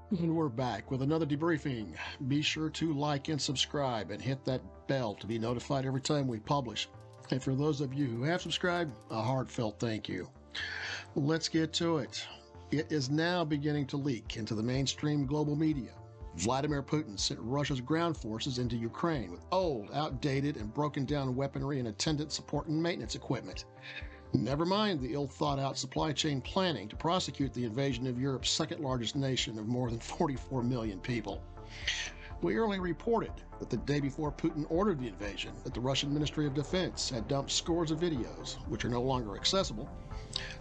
And we're back with another debriefing. Be sure to like and subscribe and hit that bell to be notified every time we publish. And for those of you who have subscribed, a heartfelt thank you. Let's get to it. It is now beginning to leak into the mainstream global media. Vladimir Putin sent Russia's ground forces into Ukraine with old, outdated, and broken down weaponry and attendant support and maintenance equipment. Never mind the ill-thought-out supply chain planning to prosecute the invasion of Europe's second-largest nation of more than 44 million people. We earlier reported that the day before Putin ordered the invasion, that the Russian Ministry of Defense had dumped scores of videos, which are no longer accessible,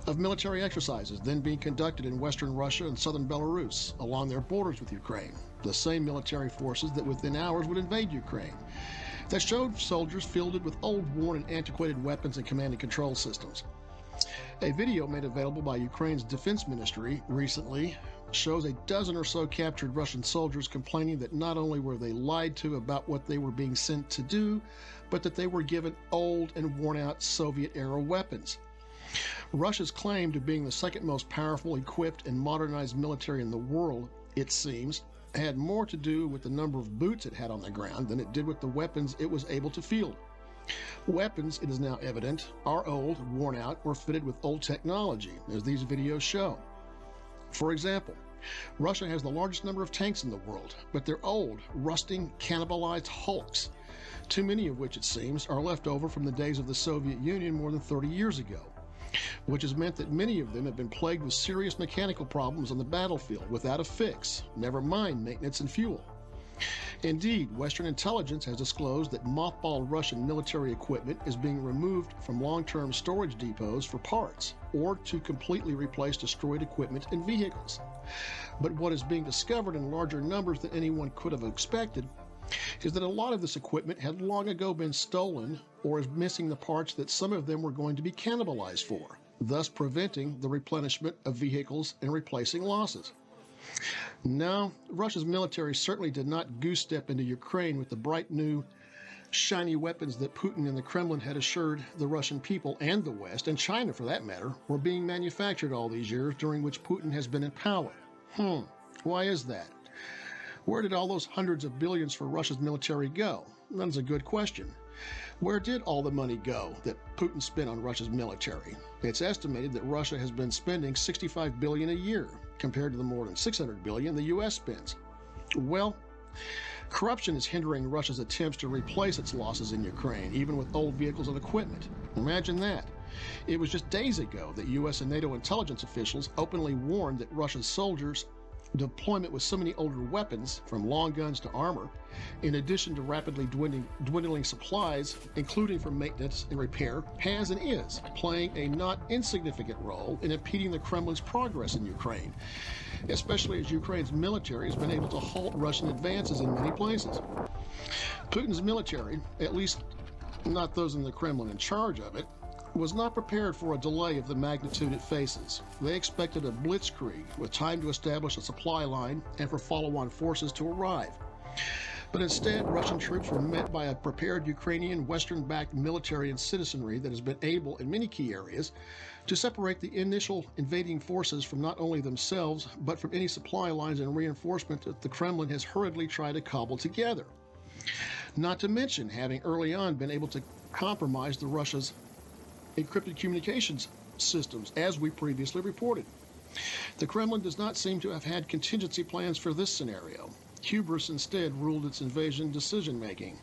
of military exercises then being conducted in western Russia and southern Belarus along their borders with Ukraine, the same military forces that within hours would invade Ukraine, that showed soldiers fielded with old, worn, and antiquated weapons and command and control systems. A video made available by Ukraine's defense ministry recently shows a dozen or so captured Russian soldiers complaining that not only were they lied to about what they were being sent to do, but that they were given old and worn-out Soviet-era weapons. Russia's claim to being the second most powerful, equipped, and modernized military in the world, it seems, had more to do with the number of boots it had on the ground than it did with the weapons it was able to field. Weapons, it is now evident, are old, worn out, or fitted with old technology, as these videos show. For example, Russia has the largest number of tanks in the world, but they're old, rusting, cannibalized hulks, too many of which, it seems, are left over from the days of the Soviet Union more than 30 years ago, which has meant that many of them have been plagued with serious mechanical problems on the battlefield without a fix, never mind maintenance and fuel. Indeed, Western intelligence has disclosed that mothballed Russian military equipment is being removed from long-term storage depots for parts or to completely replace destroyed equipment and vehicles. But what is being discovered in larger numbers than anyone could have expected is that a lot of this equipment had long ago been stolen or is missing the parts that some of them were going to be cannibalized for, thus preventing the replenishment of vehicles and replacing losses. No, Russia's military certainly did not goose-step into Ukraine with the bright new, shiny weapons that Putin and the Kremlin had assured the Russian people and the West, and China for that matter, were being manufactured all these years during which Putin has been in power. Why is that? Where did all those hundreds of billions for Russia's military go? That's a good question. Where did all the money go that Putin spent on Russia's military? It's estimated that Russia has been spending $65 billion a year, compared to the more than $600 billion the U.S. spends. Well, corruption is hindering Russia's attempts to replace its losses in Ukraine, even with old vehicles and equipment. Imagine that. It was just days ago that U.S. and NATO intelligence officials openly warned that Russia's soldiers' deployment with so many older weapons, from long guns to armor, in addition to rapidly dwindling supplies, including for maintenance and repair, has and is playing a not insignificant role in impeding the Kremlin's progress in Ukraine, especially as Ukraine's military has been able to halt Russian advances in many places. Putin's military, at least not those in the Kremlin in charge of it, was not prepared for a delay of the magnitude it faces. They expected a blitzkrieg with time to establish a supply line and for follow-on forces to arrive. But instead, Russian troops were met by a prepared Ukrainian Western-backed military and citizenry that has been able, in many key areas, to separate the initial invading forces from not only themselves, but from any supply lines and reinforcement that the Kremlin has hurriedly tried to cobble together. Not to mention having early on been able to compromise the Russia's encrypted communications systems, as we previously reported. The Kremlin does not seem to have had contingency plans for this scenario. Hubris instead ruled its invasion decision-making.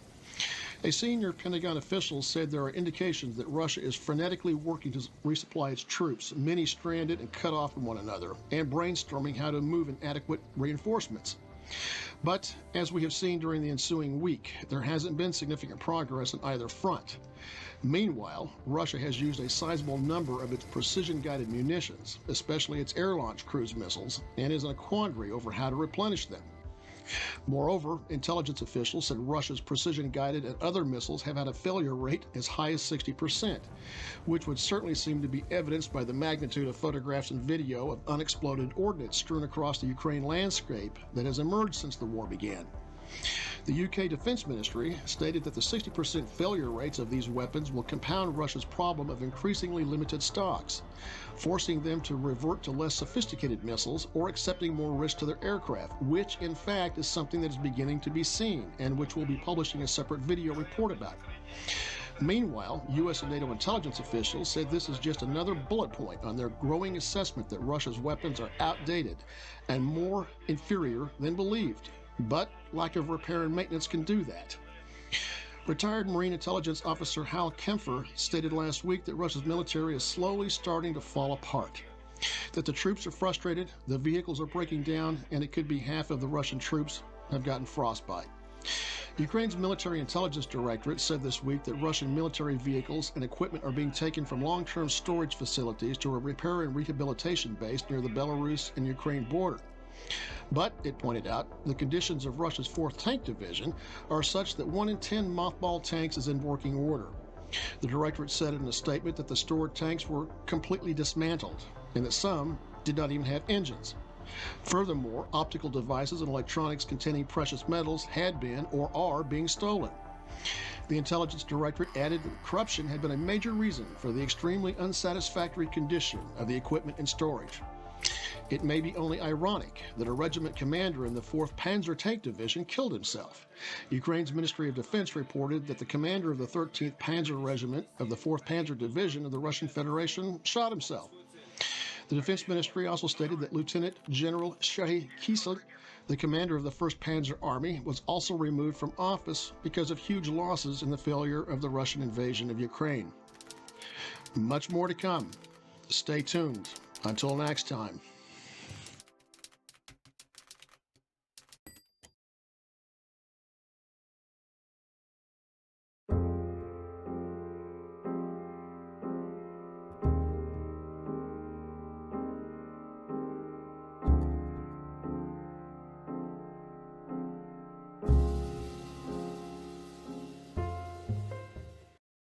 A senior Pentagon official said there are indications that Russia is frenetically working to resupply its troops, many stranded and cut off from one another, and brainstorming how to move in adequate reinforcements. But, as we have seen during the ensuing week, there hasn't been significant progress on either front. Meanwhile, Russia has used a sizable number of its precision-guided munitions, especially its air-launched cruise missiles, and is in a quandary over how to replenish them. Moreover, intelligence officials said Russia's precision-guided and other missiles have had a failure rate as high as 60%, which would certainly seem to be evidenced by the magnitude of photographs and video of unexploded ordnance strewn across the Ukraine landscape that has emerged since the war began. The UK Defense Ministry stated that the 60% failure rates of these weapons will compound Russia's problem of increasingly limited stocks, forcing them to revert to less sophisticated missiles or accepting more risk to their aircraft, which in fact is something that is beginning to be seen and which we'll be publishing a separate video report about. Meanwhile, U.S. and NATO intelligence officials said this is just another bullet point on their growing assessment that Russia's weapons are outdated and more inferior than believed. But lack of repair and maintenance can do that. Retired Marine Intelligence Officer Hal Kempfer stated last week that Russia's military is slowly starting to fall apart, that the troops are frustrated, the vehicles are breaking down, and it could be half of the Russian troops have gotten frostbite. Ukraine's military intelligence directorate said this week that Russian military vehicles and equipment are being taken from long-term storage facilities to a repair and rehabilitation base near the Belarus and Ukraine border. But, it pointed out, the conditions of Russia's 4th Tank Division are such that 1 in 10 mothballed tanks is in working order. The directorate said in a statement that the stored tanks were completely dismantled and that some did not even have engines. Furthermore, optical devices and electronics containing precious metals had been or are being stolen. The Intelligence Directorate added that corruption had been a major reason for the extremely unsatisfactory condition of the equipment in storage. It may be only ironic that a regiment commander in the 4th Panzer Tank Division killed himself. Ukraine's Ministry of Defense reported that the commander of the 13th Panzer Regiment of the 4th Panzer Division of the Russian Federation shot himself. The Defense Ministry also stated that Lieutenant General Shahi Kisel, the commander of the 1st Panzer Army, was also removed from office because of huge losses in the failure of the Russian invasion of Ukraine. Much more to come. Stay tuned. Until next time.